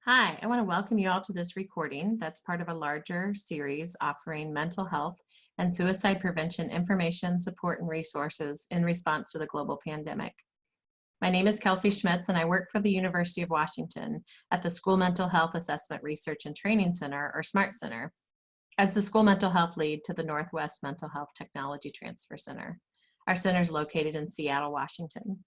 Hi, I want to welcome you all to this recording that's part of a larger series offering mental health and suicide prevention information, support, and resources in response to the global pandemic. My name is Kelsey Schmitz, and I work for the University of Washington at the School Mental Health Assessment Research and Training Center, or SMART Center, as the School Mental Health Lead to the Northwest Mental Health Technology Transfer Center. Our center is located in Seattle, Washington.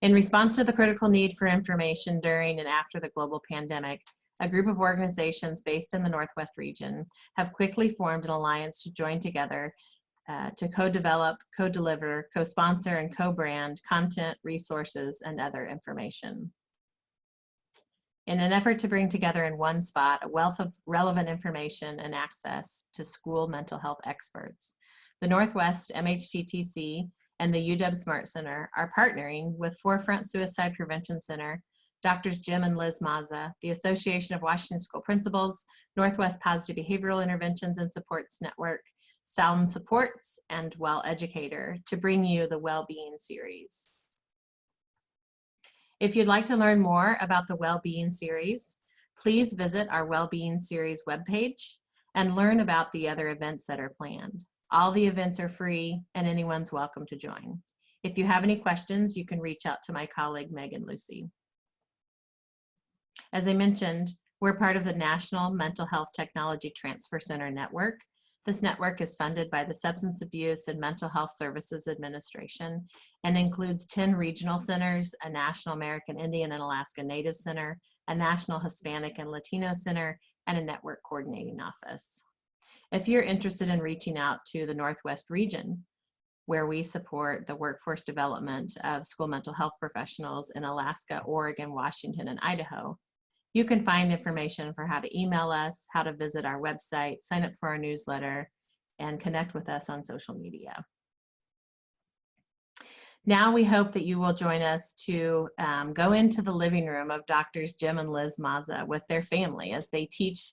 In response to the critical need for information during and after the global pandemic, a group of organizations based in the Northwest region have quickly formed an alliance to join together to co-develop, co-deliver, co-sponsor, and co-brand content, resources, and other information. In an effort to bring together in one spot a wealth of relevant information and access to school mental health experts, the Northwest MHTTC and the UW Smart Center are partnering with Forefront Suicide Prevention Center, Drs. Jim and Liz Mazza, the Association of Washington School Principals, Northwest Positive Behavioral Interventions and Supports Network, Sound Supports, and Well Educator to bring you the Wellbeing Series. If you'd like to learn more about the Wellbeing Series, please visit our Wellbeing Series webpage and learn about the other events that are planned. All the events are free and anyone's welcome to join. If you have any questions, you can reach out to my colleague, Megan Lucy. As I mentioned, we're part of the National Mental Health Technology Transfer Center Network. This network is funded by the Substance Abuse and Mental Health Services Administration and includes 10 regional centers, a National American Indian and Alaska Native Center, a National Hispanic and Latino Center, and a network coordinating office. If you're interested in reaching out to the Northwest region, where we support the workforce development of school mental health professionals in Alaska, Oregon, Washington, and Idaho, you can find information for how to email us, how to visit our website, sign up for our newsletter, and connect with us on social media. Now we hope that you will join us to go into the living room of Drs. Jim and Liz Mazza with their family as they teach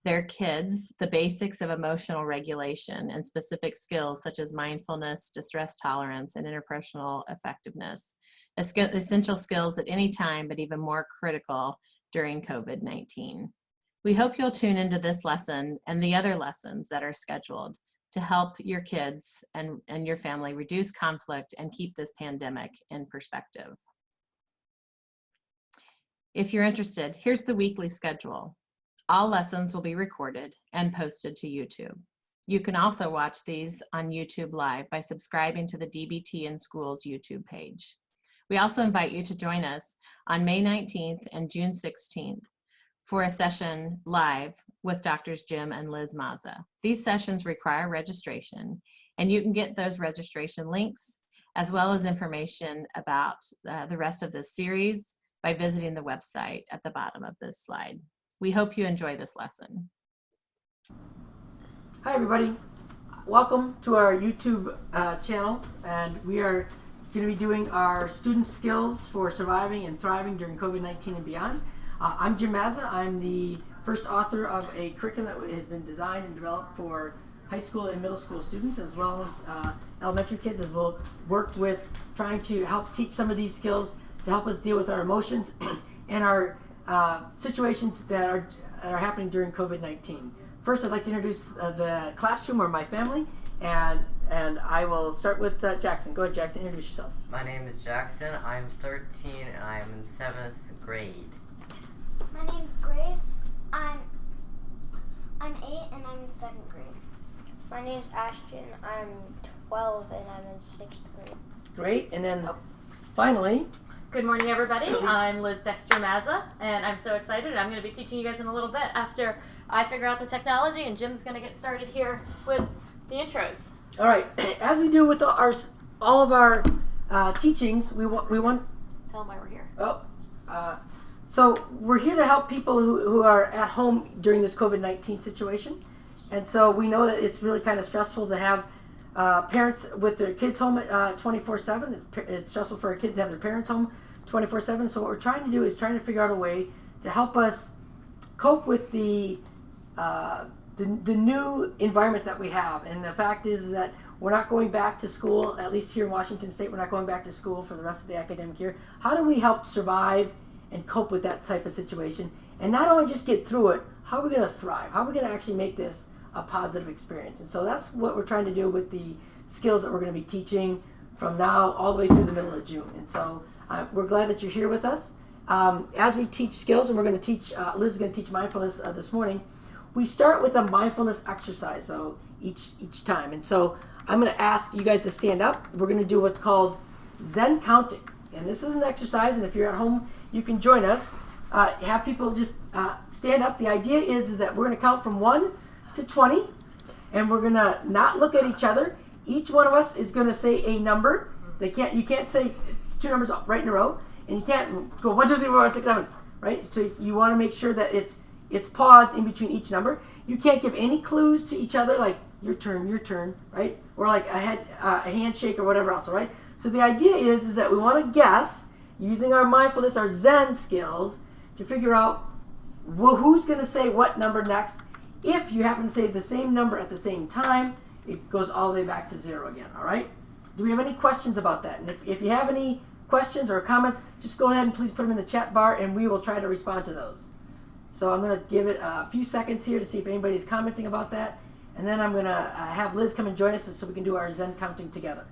their kids the basics of emotional regulation and specific skills such as mindfulness, distress tolerance, and interpersonal effectiveness, essential skills at any time, but even more critical during COVID-19. We hope you'll tune into this lesson and the other lessons that are scheduled to help your kids and your family reduce conflict and keep this pandemic in perspective. If you're interested, here's the weekly schedule. All lessons will be recorded and posted to YouTube. You can also watch these on YouTube Live by subscribing to the DBT in Schools YouTube page. We also invite you to join us on May 19th and June 16th for a session live with Drs. Jim and Liz Mazza. These sessions require registration, and you can get those registration links as well as information about the rest of this series by visiting the website at the bottom of this slide. We hope you enjoy this lesson. Hi everybody, welcome to our YouTube channel, and we are going to be doing our student skills for surviving and thriving during COVID-19 and beyond. I'm Jim Mazza. I'm the first author of a curriculum that has been designed and developed for high school and middle school students as well as elementary kids, as we'll work with trying to help teach some of these skills to help us deal with our emotions and our situations that are happening during COVID-19. First, I'd like to introduce the classroom or my family, and I will start with Jackson. Go ahead, Jackson, introduce yourself. My name is Jackson. I'm 13 and I am in 7th grade. My name's Grace. I'm 8 and I'm in 2nd grade. My name's Ashton. I'm 12 and I'm in 6th grade. Great, and then finally, good morning, everybody. I'm Liz Dexter Mazza, and I'm so excited. I'm going to be teaching you guys in a little bit after I figure out the technology, and Jim's going to get started here with the intros. all right, as we do with all of our teachings, we want Tell them why we're here. so we're here to help people who are at home during this COVID-19 situation, and so we know that it's really kind of stressful to have parents with their kids home 24/7. It's stressful for our kids to have their parents home 24/7. So what we're trying to do is trying to figure out a way to help us cope with the new environment that we have. And the fact is that we're not going back to school, at least here in Washington State. We're not going back to school for the rest of the academic year. How do we help survive and cope with that type of situation. And not only just get through it, how are we going to thrive? How are we going to actually make this a positive experience? And so that's what we're trying to do with the skills that we're going to be teaching from now all the way through the middle of June. And so we're glad that you're here with us. As we teach skills, and we're going to teach, Liz is going to teach mindfulness this morning, we start with a mindfulness exercise, so each time. And so I'm going to ask you guys to stand up. We're going to do what's called Zen counting. And this is an exercise, and if you're at home, you can join us. Have people just stand up. The idea is that we're going to count from 1 to 20, and we're going to not look at each other. Each one of us is going to say a number. You can't say two numbers right in a row, and you can't go 1, 2, 3, 4, 5, 6, 7, right? So you want to make sure that it's paused in between each number. You can't give any clues to each other, like your turn, right? Or like a handshake or whatever else, all right? So the idea is that we want to guess using our mindfulness, our Zen skills, to figure out who's going to say what number next. If you happen to say the same number at the same time, it goes all the way back to 0 again, all right? Do we have any questions about that? And if you have any questions or comments, just go ahead and please put them in the chat bar, and we will try to respond to those. So I'm going to give it a few seconds here to see if anybody's commenting about that, and then I'm going to have Liz come and join us so we can do our Zen counting together.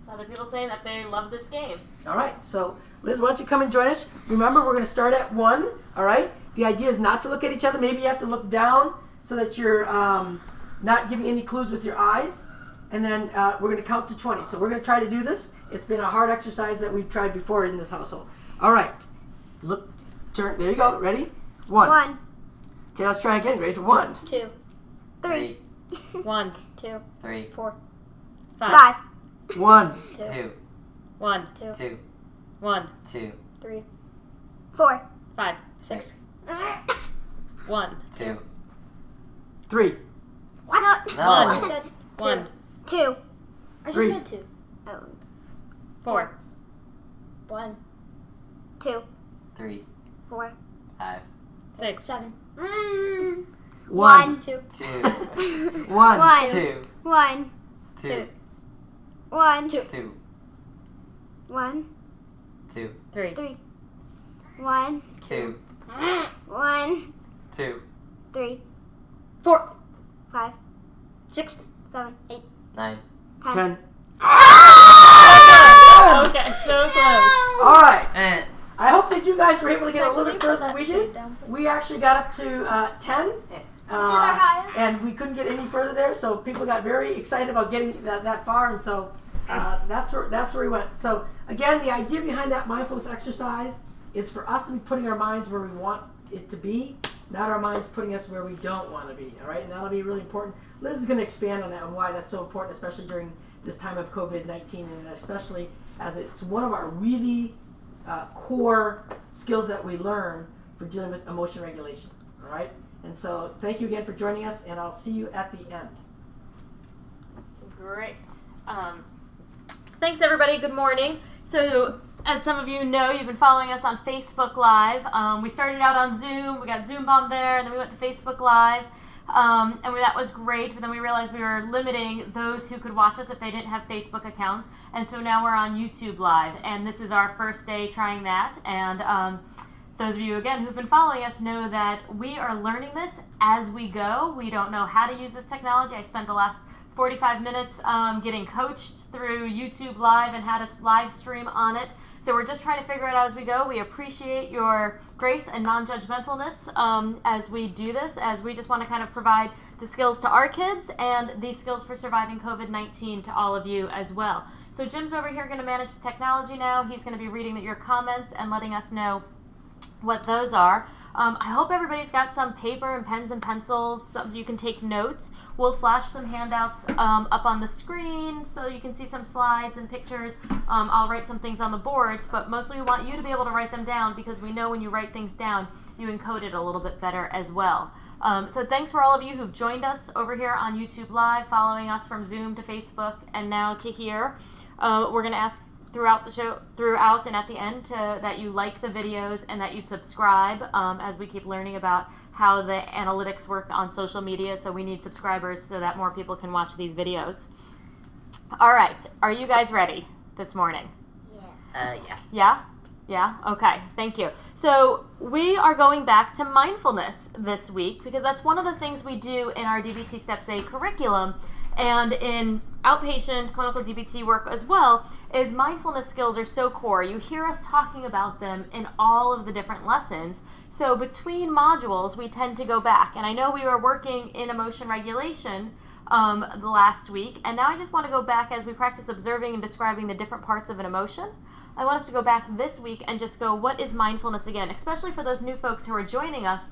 So other people saying that they love this game. All right, so Liz, why don't you come and join us? Remember, we're going to start at 1, all right? The idea is not to look at each other. Maybe you have to look down so that you're not giving any clues with your eyes. And then we're going to count to 20. So we're going to try to do this. It's been a hard exercise that we've tried before in this household. All right, look, turn, there you go, ready? 1. 1, Okay, let's try again, Grace. 1. 2, 3, 1, 2, 3, 4, 5, 5, 1. 2, 1, 2, 2, 1, 2, 3, 4, 5, 6, 1, 2. 3. What? No. I said 1, 2. I Three. just said 2. Oh. 4, 1, 2, 3, 4, 5, 6, 7. 1. 2. 2, 1. 1. 2, 1. 2, 1. 2. 2, 1. 2, 3, 3. 1. 2, 1. 2, 3. 4. 5. 6. 7. 8. 9. 10. 10. Okay, so close. All right. And I hope that you guys were able to get a little bit Put further than that we shit did. down, please. We actually got up to 10. our highest. And we couldn't get any further there, so people got very excited about getting that far, and so that's where we went. So again, the idea behind that mindfulness exercise is for us to be putting our minds where we want it to be, not our minds putting us where we don't want to be. All right, and that'll be really important. Liz is going to expand on that and why that's so important, especially during this time of COVID-19, and especially as it's one of our really core skills that we learn for dealing with emotion regulation. All right. And so thank you again for joining us, and I'll see you at the end. Great. Thanks, everybody. Good morning. So, as some of you know, you've been following us on Facebook Live. We started out on Zoom. We got Zoom Bomb there, and then we went to Facebook Live. That was great, but then we realized we were limiting those who could watch us if they didn't have Facebook accounts. And so now we're on YouTube Live, and this is our first day trying that. And those of you, again, who've been following us know that we are learning this as we go. We don't know how to use this technology. I spent the last 45 minutes getting coached through YouTube Live and how to live stream on it. So we're just trying to figure it out as we go. We appreciate your grace and non-judgmentalness as we do this, as we just want to kind of provide the skills to our kids and these skills for surviving COVID-19 to all of you as well. So Jim's over here going to manage the technology now. He's going to be reading your comments and letting us know what those are. I hope everybody's got some paper and pens and pencils so you can take notes. We'll flash some handouts up on the screen so you can see some slides and pictures. I'll write some things on the boards, but mostly we want you to be able to write them down because we know when you write things down, you encode it a little bit better as well. So thanks for all of you who've joined us over here on YouTube Live, following us from Zoom to Facebook and now to here. We're going to ask throughout the show, and at the end, that you like the videos and that you subscribe as we keep learning about how the analytics work on social media. So we need subscribers so that more people can watch these videos. All right, are you guys ready this morning? yeah. Yeah? Yeah? Okay, thank you. So we are going back to mindfulness this week because that's one of the things we do in our DBTSTEPS-A curriculum and in outpatient clinical DBT work as well, is mindfulness skills are so core. You hear us talking about them in all of the different lessons. So between modules, we tend to go back. And I know we were working in emotion regulation the last week, and now I just want to go back as we practice observing and describing the different parts of an emotion. I want us to go back this week and just go, what is mindfulness again? Especially for those new folks who are joining us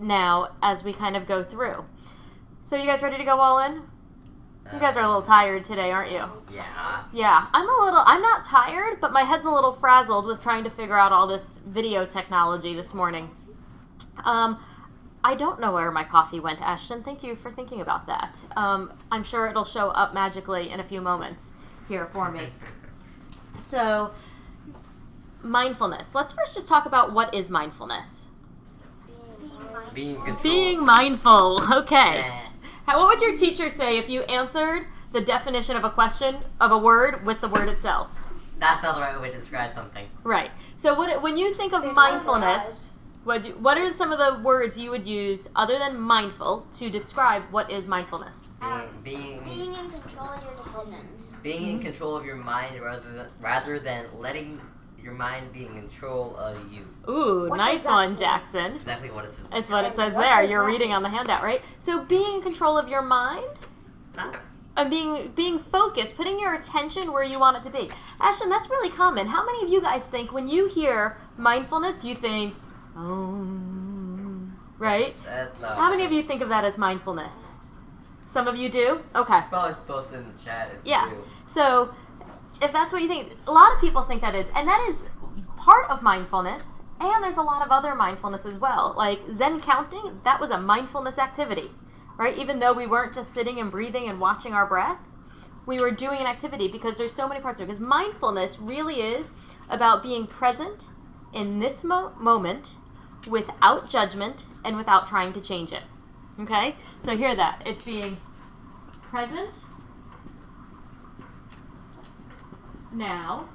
now as we kind of go through. So you guys ready to go all in? You guys are a little tired today, aren't you? Yeah. Yeah, I'm not tired, but my head's a little frazzled with trying to figure out all this video technology this morning. I don't know where my coffee went, Ashton. Thank you for thinking about that. I'm sure it'll show up magically in a few moments here for me. So, mindfulness. Let's first just talk about what is mindfulness. Being controlled. Being mindful. Okay. Eh. What would your teacher say if you answered the definition of a question of a word with the word itself? That's not the right way to describe something. Right. So when you think of mindfulness, what are some of the words you would use other than mindful to describe what is mindfulness? Being in control of your decisions. being in control of your mind rather than letting your mind be in control of you. Ooh, What nice does that one, mean? Jackson. Exactly what it says. That's what it says What there. does You're that reading on the handout, right? So being in control of your mind Not and being focused, putting your attention where you want it to be. Ashton, that's really common. How many of you guys think when you hear mindfulness, you think, right? That's not How many of you think of that as mindfulness? Some of you do? Okay. Probably post it in the chat if Yeah. you do. So if that's what you think, a lot of people think that is. And that is part of mindfulness. And there's a lot of other mindfulness as well. Like Zen counting, that was a mindfulness activity, right? Even though we weren't just sitting and breathing and watching our breath, we were doing an activity because there's so many parts of it. Because mindfulness really is about being present in this moment without judgment and without trying to change it. Okay? So hear that. It's being present now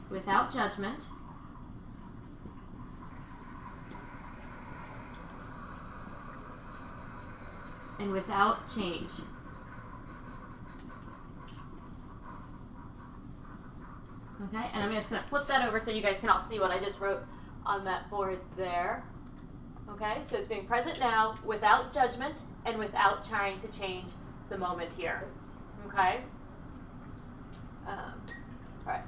without judgment and without change. Okay, and I'm just going to flip that over so you guys can all see what I just wrote on that board there. Okay, so it's being present now without judgment and without trying to change the moment here. Okay? All right.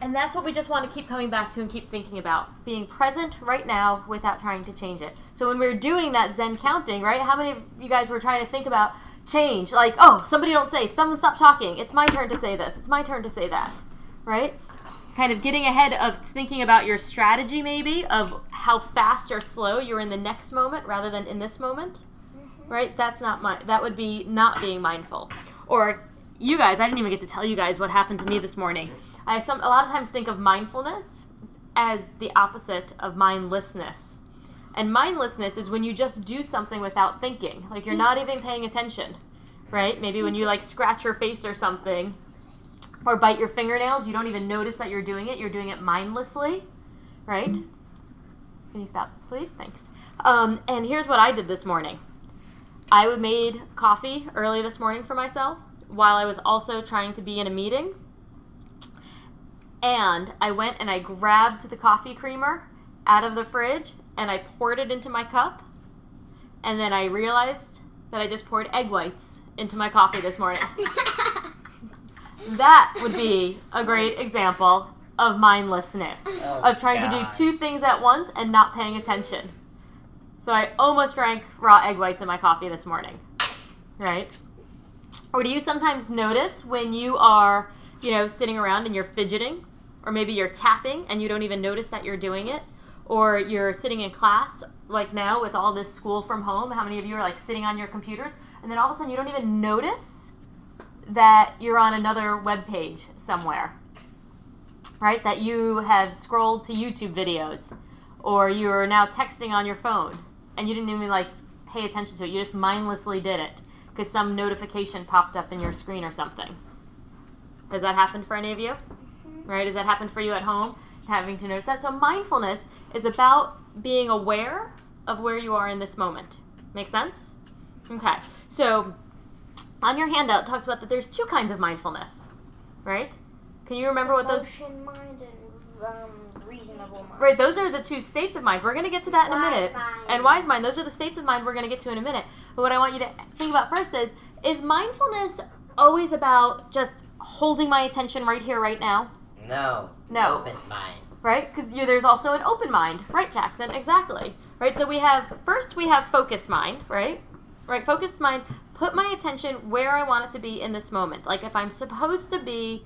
And that's what we just want to keep coming back to and keep thinking about. Being present right now without trying to change it. So when we're doing that Zen counting, right, how many of you guys were trying to think about change? Like, oh, somebody don't say, someone stop talking. It's my turn to say this. It's my turn to say that. Right? Kind of getting ahead of thinking about your strategy maybe of how fast or slow you're in the next moment rather than in this moment. Right? That's not that would be not being mindful. Or you guys, I didn't even get to tell you guys what happened to me this morning. A lot of times think of mindfulness as the opposite of mindlessness. And mindlessness is when you just do something without thinking. Like you're not even paying attention, right? Maybe when you like scratch your face or something or bite your fingernails, you don't even notice that you're doing it. You're doing it mindlessly, right? Can you stop, please? Thanks. And here's what I did this morning. I made coffee early this morning for myself while I was also trying to be in a meeting. And I went and I grabbed the coffee creamer out of the fridge and I poured it into my cup. And then I realized that I just poured egg whites into my coffee this morning. That would be a great example of mindlessness, of trying to do two things at once and not paying attention. So I almost drank raw egg whites in my coffee this morning, right? Or do you sometimes notice when you are, sitting around and you're fidgeting, or maybe you're tapping and you don't even notice that you're doing it, or you're sitting in class, like now with all this school from home, how many of you are like sitting on your computers, and then all of a sudden you don't even notice that you're on another web page somewhere, right? That you have scrolled to YouTube videos, or you're now texting on your phone, and you didn't even pay attention to it. You just mindlessly did it because some notification popped up in your screen or something. Has that happened for any of you? Right? Has that happened for you at home? Having to notice that. So mindfulness is about being aware of where you are in this moment. Make sense? Okay. So on your handout, it talks about that there's two kinds of mindfulness, right? Can you remember what those... Emotion mind and reasonable mind. Right, those are the two states of mind. We're going to get to that in a Wise minute. mind. And wise mind, those are the states of mind we're going to get to in a minute. But what I want you to think about first is mindfulness always about just holding my attention right here, right now? No. No. Open mind. Right? Because there's also an open mind. Right, Jackson? Exactly. Right, so we have focused mind, right? Right, focused mind, put my attention where I want it to be in this moment. Like if I'm supposed to be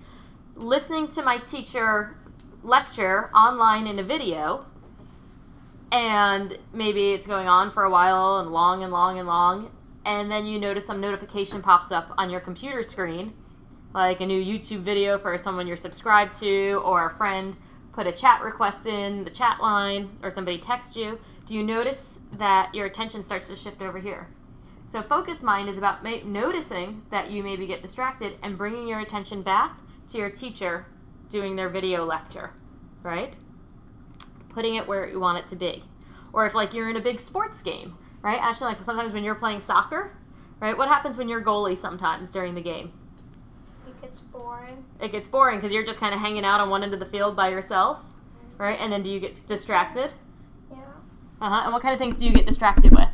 listening to my teacher lecture online in a video, and maybe it's going on for a while and long and long and long, and then you notice some notification pops up on your computer screen, like a new YouTube video for someone you're subscribed to, or a friend put a chat request in the chat line, or somebody texts you. Do you notice that your attention starts to shift over here? So focused mind is about noticing that you maybe get distracted and bringing your attention back to your teacher doing their video lecture, right? Putting it where you want it to be. Or if like you're in a big sports game, right? Actually, like sometimes when you're playing soccer, right? What happens when you're goalie sometimes during the game? It gets boring. It gets boring because you're just kind of hanging out on one end of the field by yourself, right? And then do you get distracted? Yeah. And what kind of things do you get distracted with?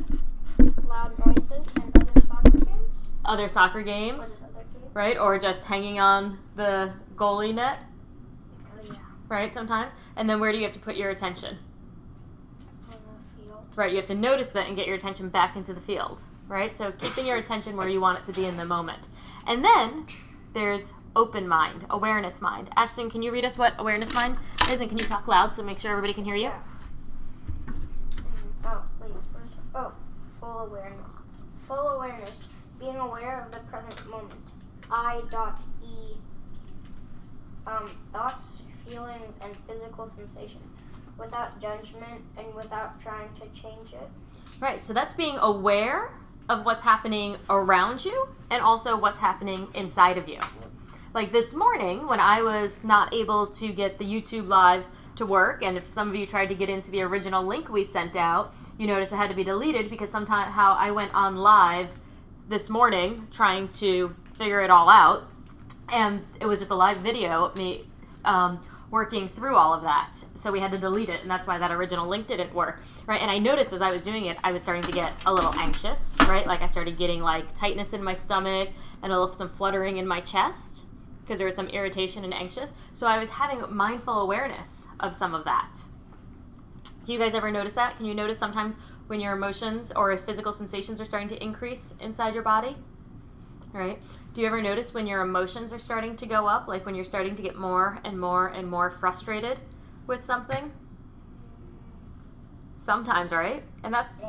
Loud noises and other soccer games. Other soccer What games, is other game? right? Or just hanging on the goalie net, Oh yeah. right? Sometimes. And then where do you have to put your attention? On the field. Right, you have to notice that and get your attention back into the field, right? So keeping your attention where you want it to be in the moment. And then there's open mind, awareness mind. Ashton, can you read us what awareness mind is? And can you talk loud so make sure everybody can hear you? Oh, wait. Oh, full awareness. Full awareness. Being aware of the present moment. I.E. Thoughts, feelings, and physical sensations. Without judgment and without trying to change it. Right, so that's being aware of what's happening around you and also what's happening inside of you. Like this morning when I was not able to get the YouTube live to work, and if some of you tried to get into the original link we sent out, you notice it had to be deleted because somehow I went on live this morning trying to figure it all out, and it was just a live video of me working through all of that. So we had to delete it, and that's why that original link didn't work, right? And I noticed as I was doing it, I was starting to get a little anxious, right? Like I started getting like tightness in my stomach and some fluttering in my chest because there was some irritation and anxious. So I was having mindful awareness of some of that. Do you guys ever notice that? Can you notice sometimes when your emotions or physical sensations are starting to increase inside your body? Right? Do you ever notice when your emotions are starting to go up, like when you're starting to get more and more and more frustrated with something? Sometimes, right? And that's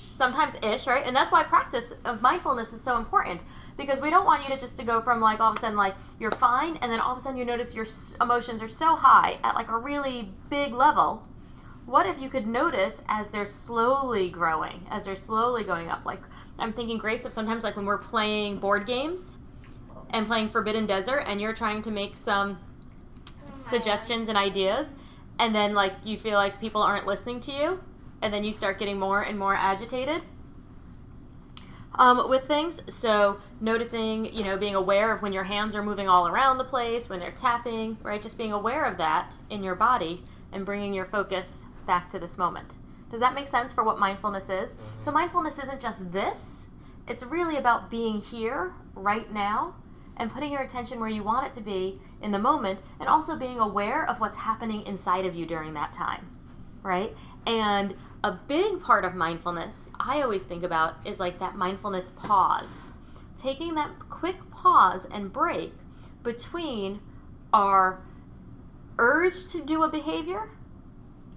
sometimes ish, right? And that's why practice of mindfulness is so important, because we don't want you to just to go from like all of a sudden like you're fine and then all of a sudden you notice your emotions are so high at like a really big level. What if you could notice as they're slowly growing, as they're slowly going up? Like I'm thinking, Grace, of sometimes like when we're playing board games and playing Forbidden Desert and you're trying to make some suggestions and ideas, and then like you feel like people aren't listening to you, and then you start getting more and more agitated with things. So noticing, being aware of when your hands are moving all around the place, when they're tapping, right? Just being aware of that in your body and bringing your focus back to this moment. Does that make sense for what mindfulness is? Mm-hmm. So mindfulness isn't just this. It's really about being here right now and putting your attention where you want it to be in the moment, and also being aware of what's happening inside of you during that time, right? And a big part of mindfulness I always think about is like that mindfulness pause. Taking that quick pause and break between our urge to do a behavior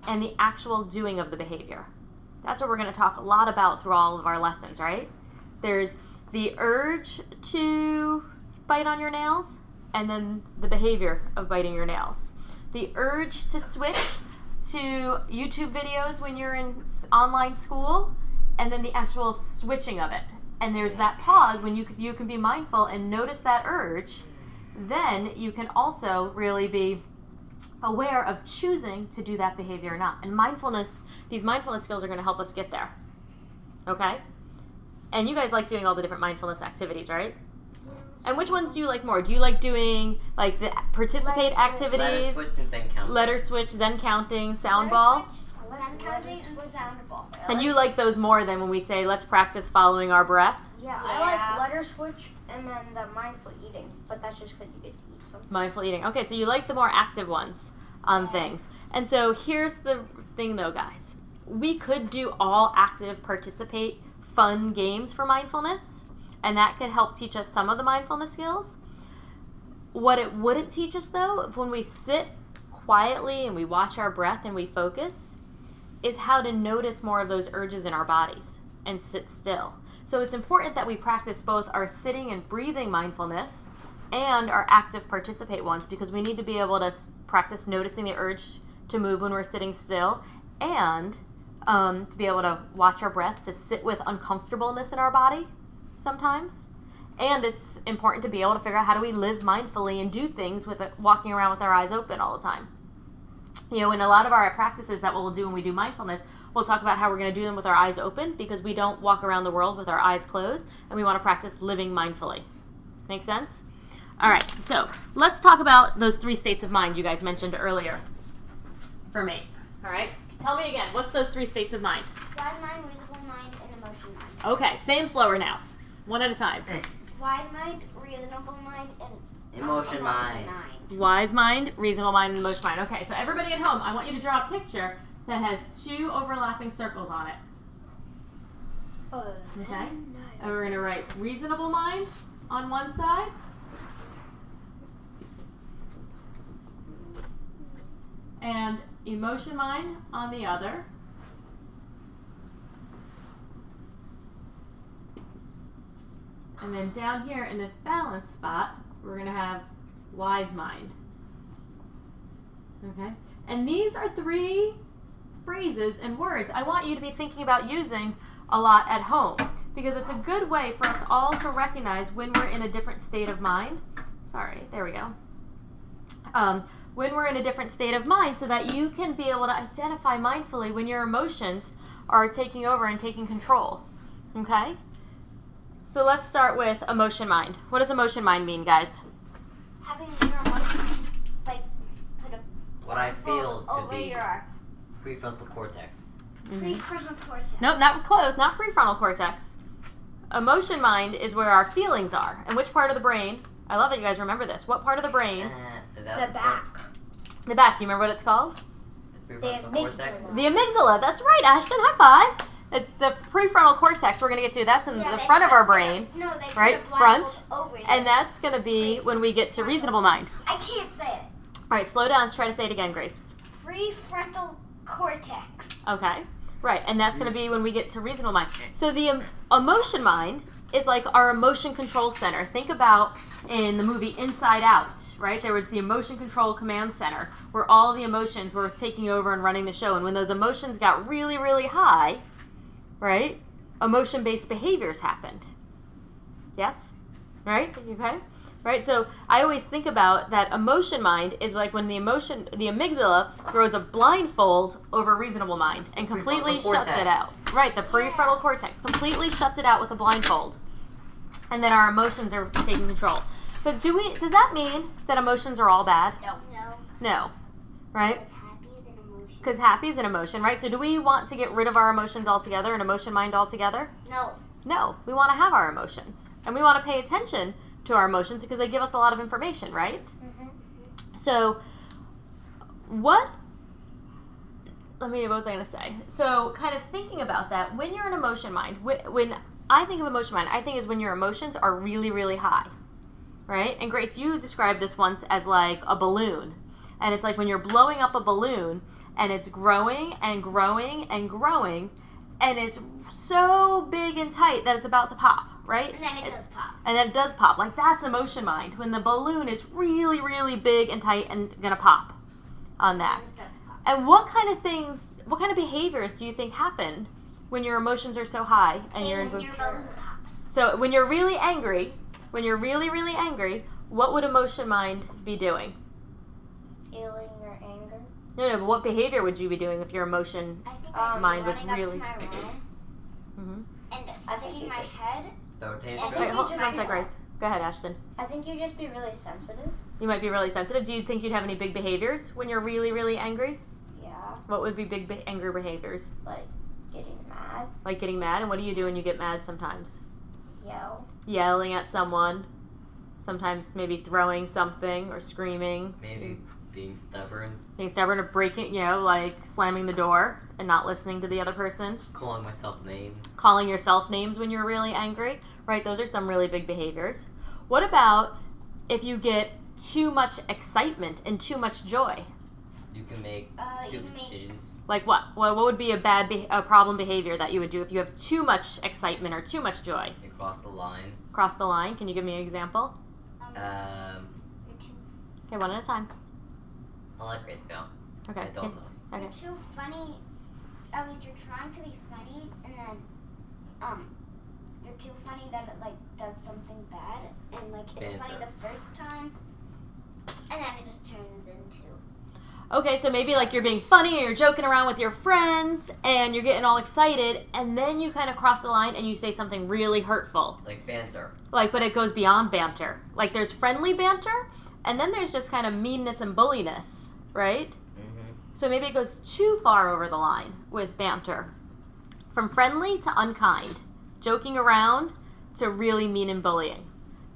and the actual doing of the behavior. That's what we're going to talk a lot about through all of our lessons, right? There's the urge to bite on your nails, and then the behavior of biting your nails. The urge to switch to YouTube videos when you're in online school, and then the actual switching of it. And there's that pause when you can be mindful and notice that urge, then you can also really be aware of choosing to do that behavior or not. And mindfulness, these mindfulness skills are going to help us get there. Okay? And you guys like doing all the different mindfulness activities, right? And which ones do you like more? Do you like doing like the participate activities? Letter switch and Zen counting. Letter switch, Zen counting, sound ball? Zen counting and sound ball. And you like those more than when we say, let's practice following our breath? Yeah, I like letter switch and then the mindful eating, but that's just because you get to eat something. Mindful eating. Okay, so you like the more active ones on things. And so here's the thing though, guys. We could do all active, participate, fun games for mindfulness, and that could help teach us some of the mindfulness skills. What it wouldn't teach us though, when we sit quietly and we watch our breath and we focus, is how to notice more of those urges in our bodies and sit still. So it's important that we practice both our sitting and breathing mindfulness and our active participate ones, because we need to be able to practice noticing the urge to move when we're sitting still, and to be able to watch our breath, to sit with uncomfortableness in our body sometimes. And it's important to be able to figure out how do we live mindfully and do things with walking around with our eyes open all the time. You know, in a lot of our practices that we'll do when we do mindfulness, we'll talk about how we're going to do them with our eyes open, because we don't walk around the world with our eyes closed, and we want to practice living mindfully. Make sense? All right, so let's talk about those 3 states of mind you guys mentioned earlier for me. All right, tell me again, what's those 3 states of mind? Wise mind, reasonable mind, and emotion mind. Okay, same slower now. One at a time. Wise mind, reasonable mind, and Emotion mind. Wise mind, reasonable mind, and emotion mind. Okay, so everybody at home, I want you to draw a picture that has 2 overlapping circles on it. Okay? And we're going to write reasonable mind on one side. And emotion mind on the other. And then down here in this balance spot, we're going to have wise mind. Okay? And these are 3 phrases and words I want you to be thinking about using a lot at home, because it's a good way for us all to recognize when we're in a different state of mind. Sorry, there we go. When we're in a different state of mind, so that you can be able to identify mindfully when your emotions are taking over and taking control. Okay? So let's start with emotion mind. What does emotion mind mean, guys? having your emotions like put a What I feel to over be your prefrontal cortex. prefrontal cortex. Nope, not close, not prefrontal cortex. Emotion mind is where our feelings are. And which part of the brain? I love that you guys remember this. What part of the brain? Is that The back. The back. Do you remember what it's called? The prefrontal cortex. amygdala. The amygdala. That's right, Ashton. High five. It's the prefrontal cortex we're going to get to. That's in the they front of put- our brain. No, they put right? a blindfold over And you. that's going to be when we get to reasonable mind. I can't say it. All right, slow down. Let's try to say it again, Grace. Prefrontal cortex. Okay. Right, and that's going to be when we get to reasonable mind. So the emotion mind is like our emotion control center. Think about in the movie Inside Out, right? There was the emotion control command center where all the emotions were taking over and running the show. And when those emotions got really, really high, right, emotion-based behaviors happened. Yes? Right? Okay? Right? So I always think about that emotion mind is like when the amygdala throws a blindfold over reasonable mind and completely Prefrontal shuts it out. cortex. Right, the prefrontal cortex completely shuts it out with a blindfold. And then our emotions are taking control. But does that mean that emotions are all bad? No. No. Right? Because happy is an emotion. Because happy is an emotion, right? So do we want to get rid of our emotions altogether and emotion mind altogether? No. No. We want to have our emotions. And we want to pay attention to our emotions because they give us a lot of information, right? Mm-hmm. So what was I going to say? So kind of thinking about that, when you're in emotion mind, when I think of emotion mind, I think is when your emotions are really, really high, right? And Grace, you described this once as like a balloon. And it's like when you're blowing up a balloon and it's growing and growing and growing and it's so big and tight that it's about to pop, right? And then it does pop. And then it does pop. Like that's emotion mind. When the balloon is really, really big and tight and gonna pop on that. It does pop. And what kind of behaviors do you think happen when your emotions are so high and you're And your balloon pops. So when you're really angry, when you're really, really angry, what would emotion mind be doing? Feeling your anger. No, but what behavior would you be doing if your emotion I think mind was running up really... to my room Mm-hmm. and sticking my head. Throw a I tantrum. think Wait, you hold just on a sec, Grace. Go ahead, Ashton. I think you'd just be really sensitive. You might be really sensitive. Do you think you'd have any big behaviors when you're really, really angry? Yeah. What would be big anger behaviors? Like getting mad. Like getting mad? And what do you do when you get mad sometimes? Yell. Yelling at someone. Sometimes maybe throwing something or screaming. Maybe being stubborn. Being stubborn or breaking, like slamming the door and not listening to the other person. Calling myself names. Calling yourself names when you're really angry. Right? Those are some really big behaviors. What about if you get too much excitement and too much joy? You can make stupid decisions. Like what? What would be a problem behavior that you would do if you have too much excitement or too much joy? You cross the line. Cross the line. Can you give me an example? You're too, Okay, one at a time. I'll let Grace go. Okay. I don't know. Okay. you're too funny. At least you're trying to be funny, and then you're too funny that it does something bad, and it's funny Banter. the first time, and then it just turns into. Okay, so maybe you're being funny or you're joking around with your friends and you're getting all excited, and then you kind of cross the line and you say something really hurtful. Like banter. But it goes beyond banter. There's friendly banter, and then there's just kind of meanness and bulliness, right? Mm-hmm. So maybe it goes too far over the line with banter. From friendly to unkind. Joking around to really mean and bullying,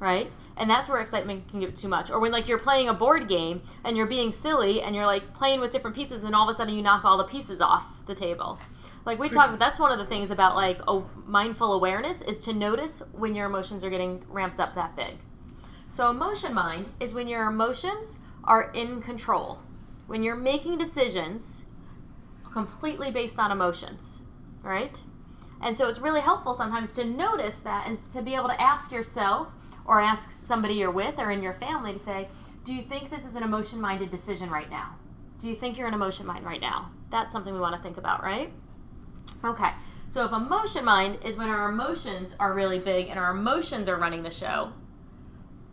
right? And that's where excitement can get too much. Or when you're playing a board game and you're being silly and you're playing with different pieces and all of a sudden you knock all the pieces off the table. That's one of the things about mindful awareness is to notice when your emotions are getting ramped up that big. So emotion mind is when your emotions are in control. When you're making decisions completely based on emotions, right? And so it's really helpful sometimes to notice that and to be able to ask yourself or ask somebody you're with or in your family to say, do you think this is an emotion-minded decision right now? Do you think you're in emotion mind right now? That's something we want to think about, right? Okay, so if emotion mind is when our emotions are really big and our emotions are running the show,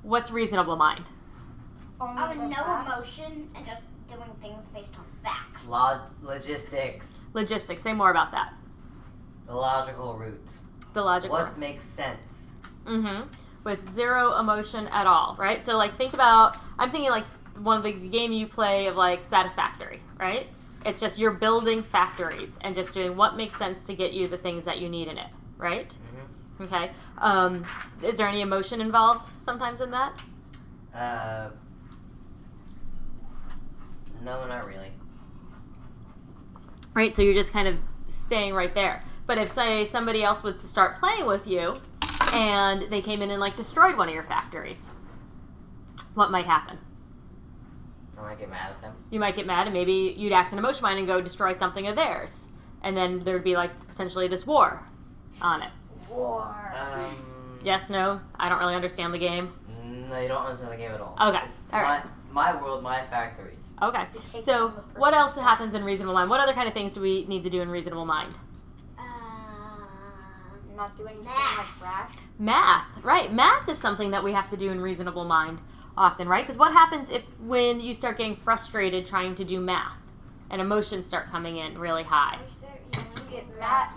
what's reasonable mind? I would no emotion and just doing things based on facts. Logistics. Logistics, say more about that. The logical route. The logic. What makes sense? Mm-hmm. With zero emotion at all, right? So think about, I'm thinking one of the game you play of Satisfactory, right? It's just you're building factories and just doing what makes sense to get you the things that you need in it, right? Mm-hmm. Okay. Is there any emotion involved sometimes in that? No, not really. Right, so you're just kind of staying right there. But if, say, somebody else was to start playing with you and they came in and destroyed one of your factories, what might happen? I might get mad at them. You might get mad and maybe you'd act in emotion mind and go destroy something of theirs. And then there'd be potentially this war on it. War. Yes, no, I don't really understand the game. No, you don't understand the game at all. Okay, It's all right. my world, my factories. Okay, take so from the person. what else happens in reasonable mind? What other kind of things do we need to do in reasonable mind? Not do anything Math. rash. Math, right. Math is something that we have to do in reasonable mind often, right? Because what happens when you start getting frustrated trying to do math and emotions start coming in really high? You get bad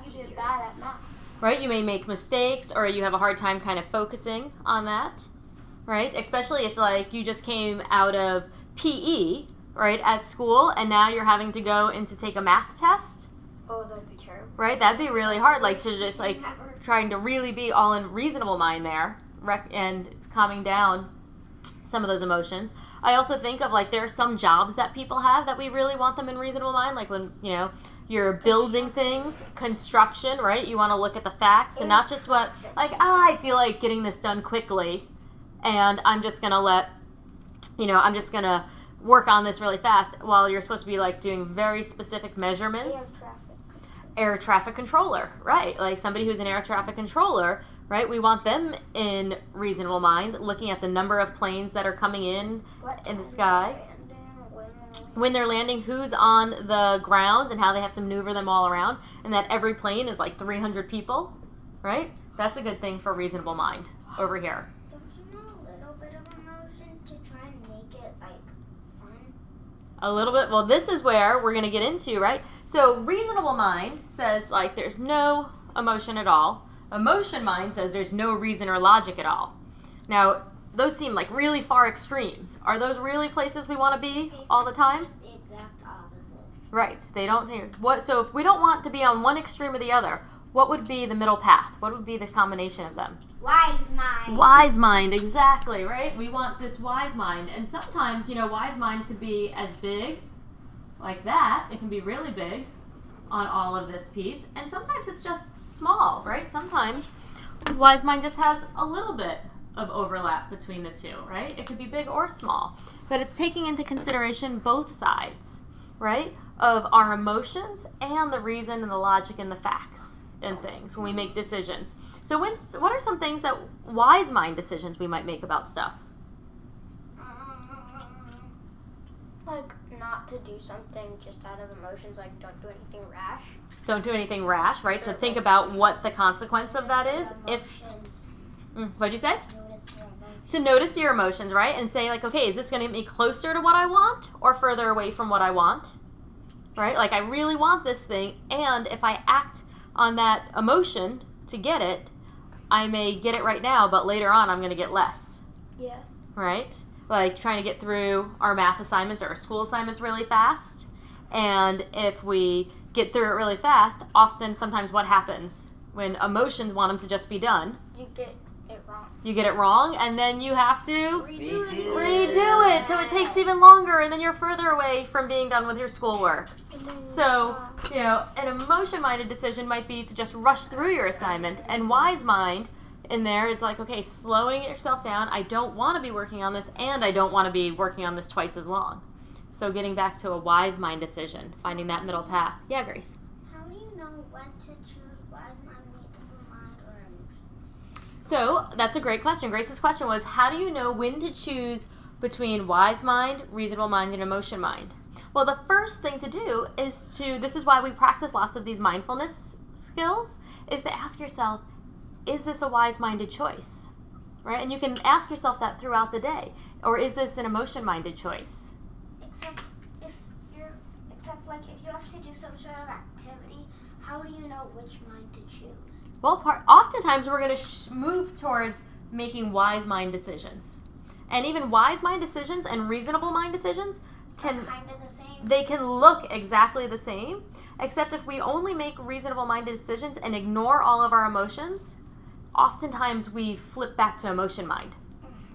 at math. Right? You may make mistakes or you have a hard time kind of focusing on that, right? Especially if you just came out of PE, right, at school and now you're having to go in to take a math test, Oh, that'd be terrible. right? That'd be really hard, to just trying to really be all in reasonable mind there and calming down some of those emotions. I also think of there are some jobs that people have that we really want them in reasonable mind, when you're building things, construction, right? You want to look at the facts and not just what I feel like getting this done quickly and I'm just gonna I'm just gonna work on this really fast while you're supposed to be doing very specific measurements. Air traffic controller, right? Somebody who's an air traffic controller, right? We want them in reasonable mind, looking at the number of planes that are coming in the sky. When they're landing, who's on the ground and how they have to maneuver them all around, and that every plane is 300 people, right? That's a good thing for reasonable mind over here. Don't you know a little bit of emotion? A little bit. Well, this is where we're going to get into, right? So reasonable mind says, like, there's no emotion at all. Emotion mind says there's no reason or logic at all. Now, those seem like really far extremes. Are those really places we want to be all the time? Just the exact opposite. Right. They don't. So if we don't want to be on one extreme or the other, what would be the middle path? What would be the combination of them? Wise mind. Wise mind, exactly, right? We want this wise mind. And sometimes, wise mind could be as big, like that. It can be really big on all of this piece. And sometimes it's just small, right? Sometimes wise mind just has a little bit of overlap between the two, right? It could be big or small. But it's taking into consideration both sides, right? Of our emotions and the reason and the logic and the facts and things when we make decisions. So what are some things that wise mind decisions we might make about stuff? Like not to do something just out of emotions, like don't do anything rash. Don't do anything rash, right? So think about what the consequence of that is. What'd you say? To notice your emotions, right? And say like, okay, is this going to get me closer to what I want or further away from what I want? Right? Like I really want this thing, and if I act on that emotion to get it, I may get it right now, but later on I'm going to get less. Yeah. Right? Like trying to get through our math assignments or our school assignments really fast. And if we get through it really fast, sometimes what happens when emotions want them to just be done? You get it wrong. You get it wrong, and then you have to Redo it. So it takes even longer, and then you're further away from being done with your schoolwork. So, an emotion-minded decision might be to just rush through your assignment, and wise mind in there is like, okay, slowing yourself down. I don't want to be working on this, and I don't want to be working on this twice as long. So getting back to a wise mind decision, finding that middle path. Yeah, Grace? How do you know when to choose wise mind, reasonable mind, or emotion? So that's a great question. Grace's question was, how do you know when to choose between wise mind, reasonable mind, and emotion mind? Well, the first thing to do is this is why we practice lots of these mindfulness skills, is to ask yourself, is this a wise-minded choice? Right? And you can ask yourself that throughout the day. Or is this an emotion-minded choice? Except if you have to do some sort of activity, how do you know which mind to choose? Well, oftentimes we're going to move towards making wise mind decisions. And even wise mind decisions and reasonable mind decisions Kind of the same. they can look exactly the same, except if we only make reasonable minded decisions and ignore all of our emotions, oftentimes we flip back to emotion mind.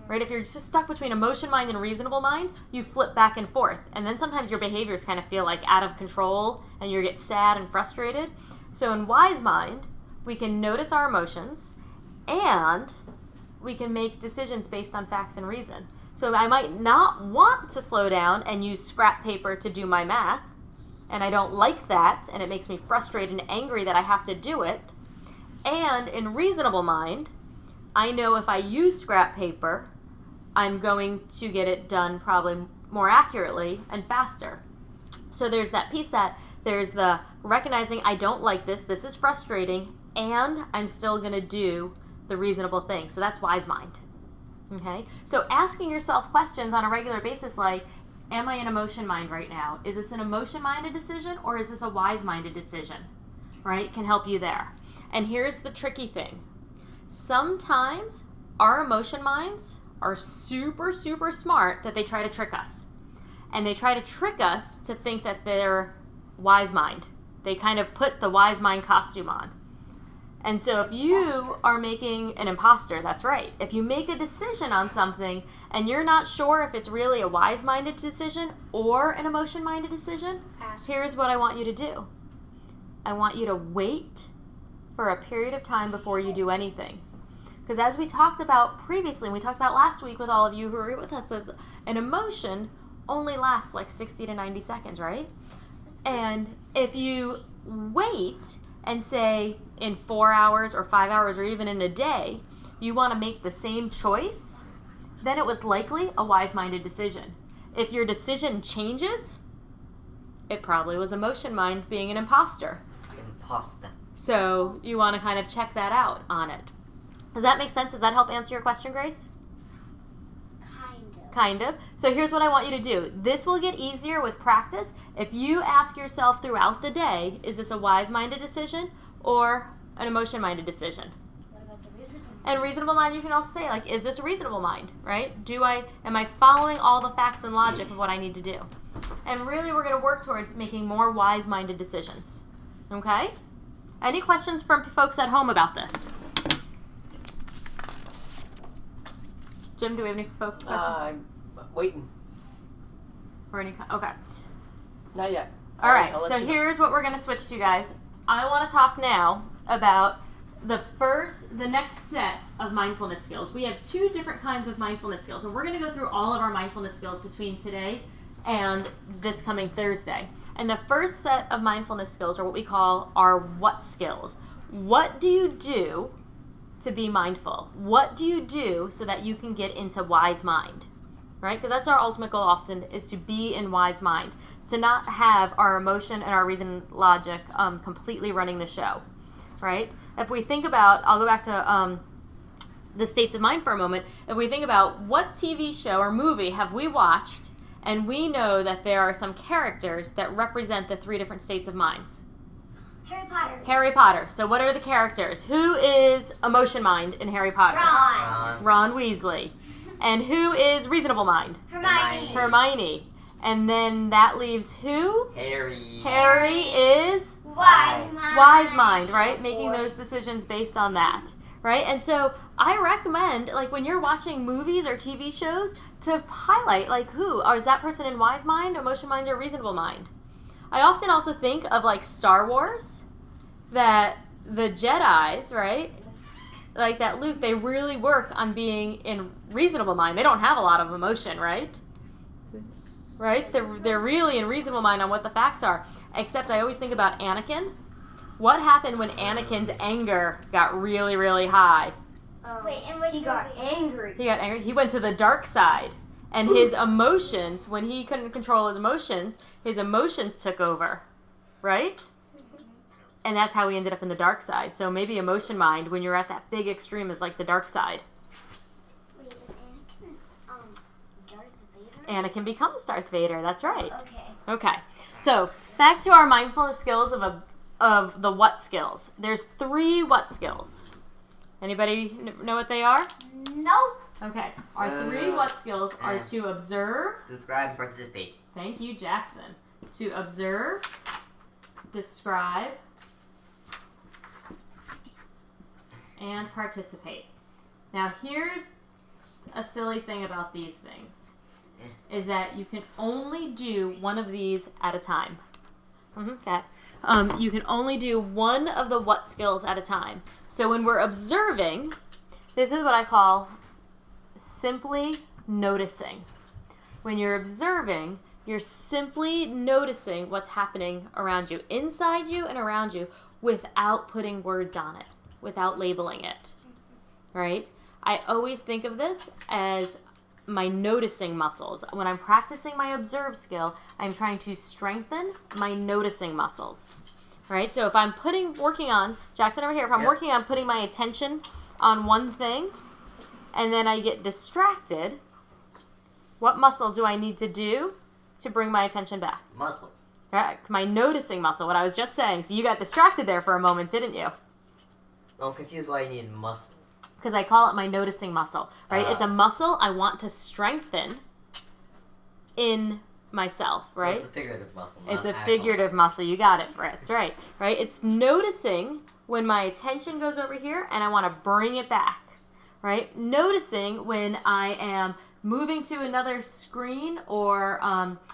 Right? If you're just stuck between emotion mind and reasonable mind, you flip back and forth. And then sometimes your behaviors kind of feel like out of control and you get sad and frustrated. So in wise mind, we can notice our emotions and we can make decisions based on facts and reason. So I might not want to slow down and use scrap paper to do my math, and I don't like that, and it makes me frustrated and angry that I have to do it. And in reasonable mind, I know if I use scrap paper, I'm going to get it done probably more accurately and faster. So there's that piece that there's the recognizing I don't like this is frustrating, and I'm still going to do the reasonable thing. So that's wise mind. Okay? So asking yourself questions on a regular basis like, am I in emotion mind right now? Is this an emotion-minded decision or is this a wise-minded decision? Right? Can help you there. And here's the tricky thing. Sometimes our emotion minds are super, super smart that they try to trick us. And they try to trick us to think that they're wise mind. They kind of put the wise mind costume on. And so if you are making an imposter, that's right. If you make a decision on something and you're not sure if it's really a wise-minded decision or an emotion-minded decision, here's what I want you to do. I want you to wait for a period of time before you do anything. Because as we talked about previously, and we talked about last week with all of you who were with us, is an emotion only lasts like 60 to 90 seconds, right? And if you wait and say in 4 hours or 5 hours or even in a day, you want to make the same choice, then it was likely a wise-minded decision. If your decision changes, it probably was emotion mind being an imposter. Imposter. So you want to kind of check that out on it. Does that make sense? Does that help answer your question, Grace? kind of. So here's what I want you to do. This will get easier with practice. If you ask yourself throughout the day, is this a wise-minded decision or an emotion-minded decision? What about the reasonable? And reasonable mind, you can also say, like, is this a reasonable mind, right? Am I following all the facts and logic of what I need to do? And really, we're going to work towards making more wise-minded decisions. Okay? Any questions from folks at home about this? Jim, do we have any questions? I'm waiting. Or any? Okay. Not yet. All right. I'll let So you know. here's what we're going to switch to, guys. I want to talk now about the next set of mindfulness skills. We have 2 different kinds of mindfulness skills, and we're going to go through all of our mindfulness skills between today and this coming Thursday. And the first set of mindfulness skills are what we call our what skills. What do you do to be mindful? What do you do so that you can get into wise mind? Right? Because that's our ultimate goal often, is to be in wise mind, to not have our emotion and our reason logic completely running the show. Right? If we think about, I'll go back to the states of mind for a moment. If we think about what TV show or movie have we watched and we know that there are some characters that represent the 3 different states of minds. Harry Potter. Harry Potter. So what are the characters? Who is emotion mind in Harry Potter? Ron. Ron Weasley. And who is reasonable mind? Hermione. Hermione. And then that leaves who? Harry. Harry is Wise mind. wise mind, right? Making those decisions based on that, right? And so I recommend, like, when you're watching movies or TV shows, to highlight, like, who, or is that person in wise mind, emotion mind, or reasonable mind? I often also think of, like, Star Wars, that the Jedis, right, like that Luke, they really work on being in reasonable mind. They don't have a lot of emotion, right? Right? They're really in reasonable mind on what the facts are. Except I always think about Anakin. What happened when Anakin's anger got really, really high? Wait, and when He got angry. He got angry. He went to the dark side. And his emotions, when he couldn't control his emotions took over. Right? And that's how he ended up in the dark side. So maybe emotion mind, when you're at that big extreme, is like the dark side. Wait, is Anakin Darth Vader? Anakin becomes Darth Vader. That's right. Okay. Okay. So back to our mindfulness skills of the what skills. There's 3 what skills. Anybody know what they are? Nope. Okay. Our 3 what skills are to observe. Describe and participate. Thank you, Jackson. To observe, describe, and participate. Now here's a silly thing about these things, is that you can only do one of these at a time. Okay. You can only do one of the what skills at a time. So when we're observing, this is what I call simply noticing. When you're observing, you're simply noticing what's happening around you, inside you and around you, without putting words on it, without labeling it, right? I always think of this as my noticing muscles. When I'm practicing my observe skill, I'm trying to strengthen my noticing muscles, right? So if I'm working on, Jackson over here, if I'm working on putting my attention on one thing and then I get distracted, what muscle do I need to do to bring my attention back? Muscle. Right, my noticing muscle, what I was just saying. So you got distracted there for a moment, didn't you? I'm confused why you need muscle. Because I call it my noticing muscle, right? It's a muscle I want to strengthen in myself, right? So it's a figurative muscle. It's not a actual figurative muscle. You got it, Brett. That's right. Right? It's noticing when my attention goes over here and I want to bring it back, right? Noticing when I am moving to another screen or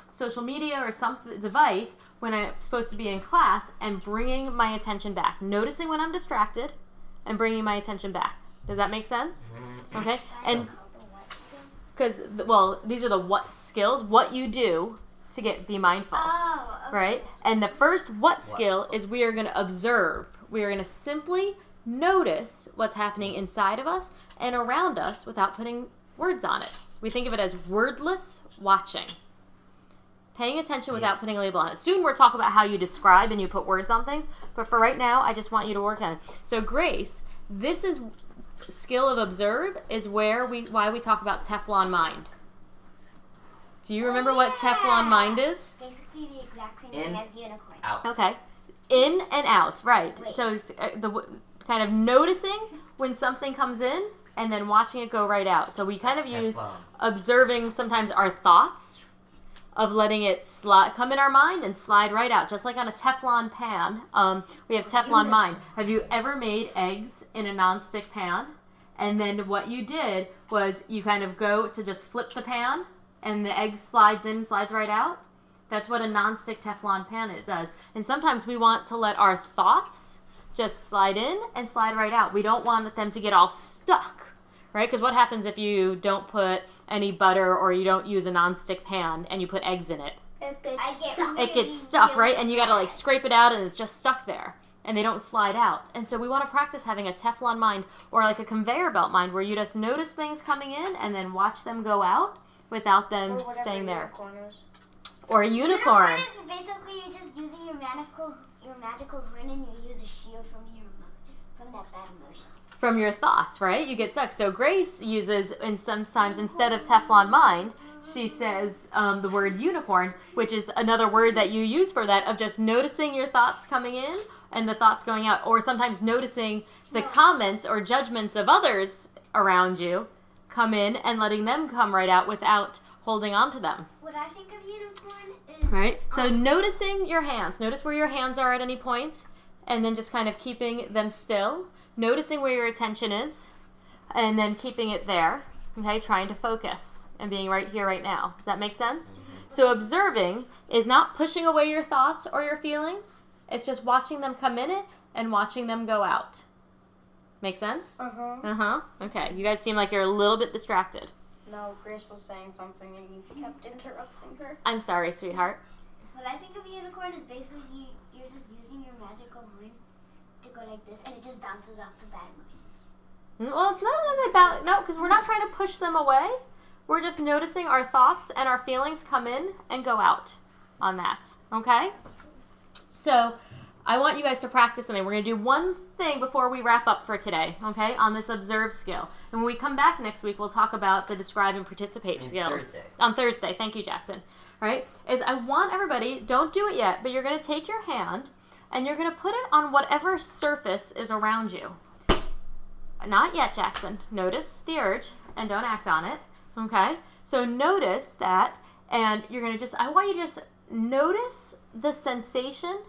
social media or some device when I'm supposed to be in class and bringing my attention back. Noticing when I'm distracted and bringing my attention back. Does that make sense? Okay? And because, well, these are the what skills, what you do to be mindful. Oh, okay. Right? And the first what skill is we are going to observe. We are going to simply notice what's happening inside of us and around us without putting words on it. We think of it as wordless watching. Paying attention without putting a label on it. Soon we'll talk about how you describe and you put words on things, but for right now, I just want you to work on it. So Grace, this is skill of observe is why we talk about Teflon mind. Do you remember what Teflon mind is? Basically the exact same In, thing as unicorn. out. Okay. In and out, right. Wait. So kind of noticing when something comes in and then watching it go right out. So we kind of use Teflon. observing sometimes our thoughts of letting it come in our mind and slide right out, just like on a Teflon pan. We have Teflon mind. Have you ever made eggs in a nonstick pan? And then what you did was you kind of go to just flip the pan and the egg slides in, slides right out. That's what a nonstick Teflon pan it does. And sometimes we want to let our thoughts just slide in and slide right out. We don't want them to get all stuck, right? Because what happens if you don't put any butter or you don't use a nonstick pan and you put eggs in it? It gets stuck, right? And you got to like scrape it out and it's just stuck there. And they don't slide out. And so we want to practice having a Teflon mind or like a conveyor belt mind where you just notice things coming in and then watch them go out without them staying there. Or a unicorn. Unicorn is basically you're just using your magical grin and you use a shield from that bad emotion. From your thoughts, right? You get stuck. So Grace uses, and sometimes instead of Teflon mind, she says the word unicorn, which is another word that you use for that, of just noticing your thoughts coming in and the thoughts going out, or sometimes noticing the comments or judgments of others around you come in and letting them come right out without holding on to them. What I think of unicorn is Right? So noticing your hands. Notice where your hands are at any point, and then just kind of keeping them still. Noticing where your attention is, and then keeping it there. Okay? Trying to focus and being right here, right now. Does that make sense? So observing is not pushing away your thoughts or your feelings. It's just watching them come in it and watching them go out. Make sense? Uh-huh. Uh-huh. Okay. You guys seem like you're a little bit distracted. No, Grace was saying something and you kept interrupting her. I'm sorry, sweetheart. what I think of unicorn is basically you're just using your magical mind to go like this and it just bounces off the bad emotions. Well, it's not really about, no, because we're not trying to push them away. We're just noticing our thoughts and our feelings come in and go out on that. Okay? So I want you guys to practice something. We're going to do one thing before we wrap up for today, okay, on this observe skill. And when we come back next week, we'll talk about the describe and participate skills. Thursday. On Thursday. Thank you, Jackson. All right? Is I want everybody, don't do it yet, but you're going to take your hand and you're going to put it on whatever surface is around you. Not yet, Jackson. Notice the urge and don't act on it, okay? So notice that, and you're going to just, I want you to just notice the sensation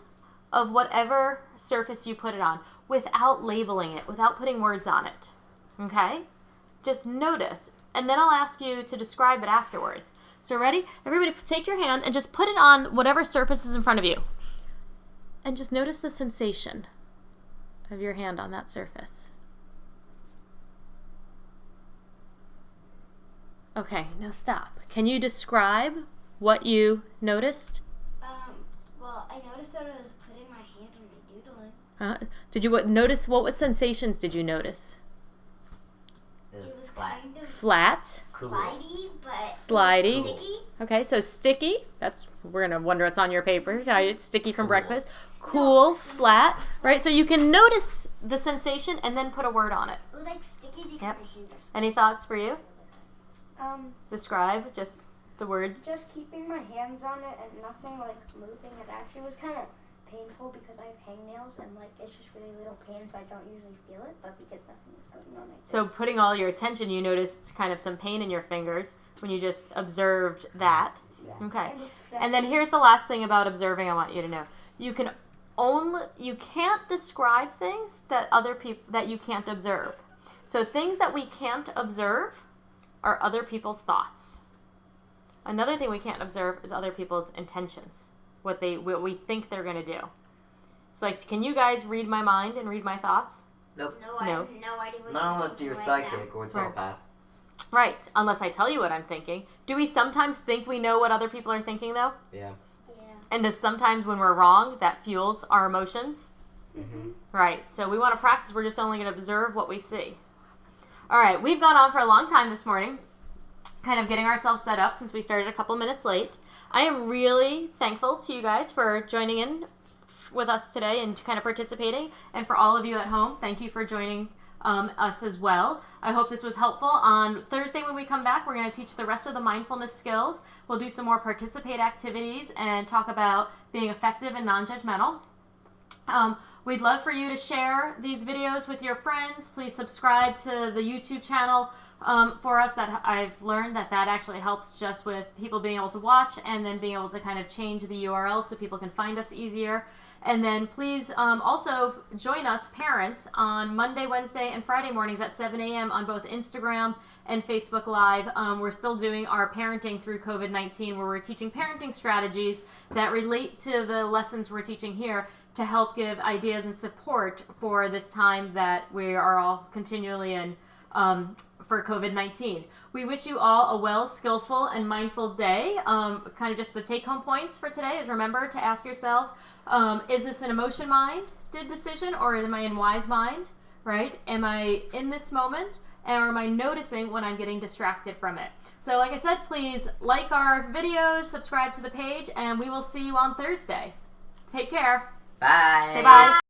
of whatever surface you put it on without labeling it, without putting words on it, okay? Just notice, and then I'll ask you to describe it afterwards. So ready? Everybody take your hand and just put it on whatever surface is in front of you. And just notice the sensation of your hand on that surface. Okay, now stop. Can you describe what you noticed? Well, I noticed that it was putting my hand on my doodling. Did you notice, what sensations did you notice? It was It was flat. kind of Flat, slidey, but slidey. sticky. Okay, so sticky. We're gonna wonder what's on your paper. It's sticky from Cool. breakfast. Cool, flat, right? So you can notice the sensation and then put a word on it. It was like sticky because Yep. my hands are small. Any thoughts for you? Describe just the words. Just keeping my hands on it and nothing like moving. It actually was kind of painful because I have hangnails and like it's just really little pain, so I don't usually feel it. But because nothing is going on, So putting all your attention, you noticed kind of some pain in your fingers when you just observed that. yeah. Okay. And, it's And then here's the last thing about observing I want you to know. You can't describe things that that you can't observe. So things that we can't observe are other people's thoughts. Another thing we can't observe is other people's intentions, what we think they're going to do. So like, can you guys read my mind and read my thoughts? Nope. No, I No. have no idea what Not you're unless you're thinking right psychic now. or telepath. Right, unless I tell you what I'm thinking. Do we sometimes think we know what other people are thinking though? Yeah. Yeah. And does sometimes when we're wrong, that fuels our emotions? Mm-hmm. Right, so we want to practice. We're just only going to observe what we see. All right, we've gone on for a long time this morning, kind of getting ourselves set up since we started a couple minutes late. I am really thankful to you guys for joining in with us today and kind of participating. And for all of you at home, thank you for joining us as well. I hope this was helpful. On Thursday when we come back, we're going to teach the rest of the mindfulness skills. We'll do some more participate activities and talk about being effective and non-judgmental. We'd love for you to share these videos with your friends. Please subscribe to the YouTube channel for us. That I've learned that actually helps just with people being able to watch and then being able to kind of change the URL so people can find us easier. And then please also join us, parents, on Monday, Wednesday, and Friday mornings at 7 a.m. on both Instagram and Facebook Live. We're still doing our parenting through COVID-19, where we're teaching parenting strategies that relate to the lessons we're teaching here to help give ideas and support for this time that we are all continually in for COVID-19. We wish you all a well, skillful, and mindful day. Kind of just the take-home points for today is remember to ask yourselves, is this an emotion minded decision or am I in wise mind, right? Am I in this moment or am I noticing when I'm getting distracted from it? So like I said, please like our videos, subscribe to the page, and we will see you on Thursday. Take care. Bye. Say bye.